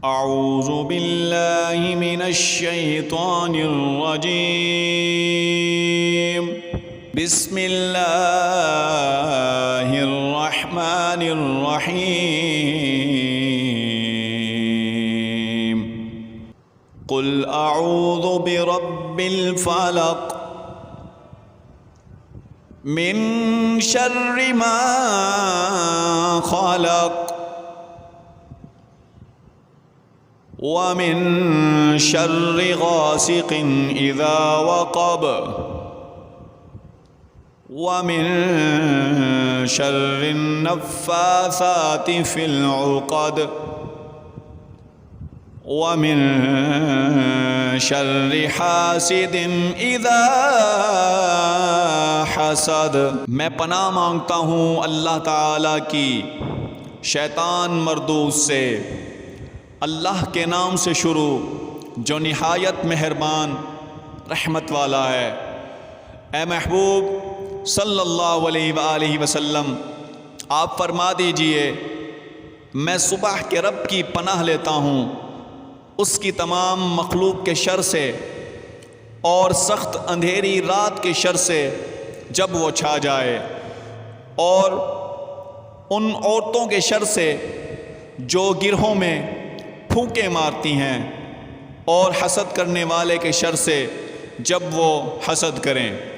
अऊज़ु बिल्लाहि मिनश्शैतानिर्रजीम। बिस्मिल्लाहिर्रहमानिर्रहीम। क़ुल अऊज़ु बिरब्बिल फ़लक़ मिन शर्रि मा ख़लक़ व मिन शर्रि गासिक़िन इज़ा वक़ब व मिन शर्रिन नफ़्फ़ासाति फ़िल उक़द व मिन शर्रि हासिदिन इज़ा हसद। मैं पनाह मांगता हूँ अल्लाह ताला की शैतान मरदूस से। अल्लाह के नाम से शुरू जो निहायत मेहरबान रहमत वाला है। ए महबूब सल्लल्लाहु अलैहि वसल्लम, आप फरमा दीजिए मैं सुबह के रब की पनाह लेता हूँ उसकी तमाम मखलूक के शर से और सख्त अंधेरी रात के शर से जब वो छा जाए, और उन औरतों के शर से जो गिरहों में फूंके मारती हैं, और हसद करने वाले के शर से जब वो हसद करें।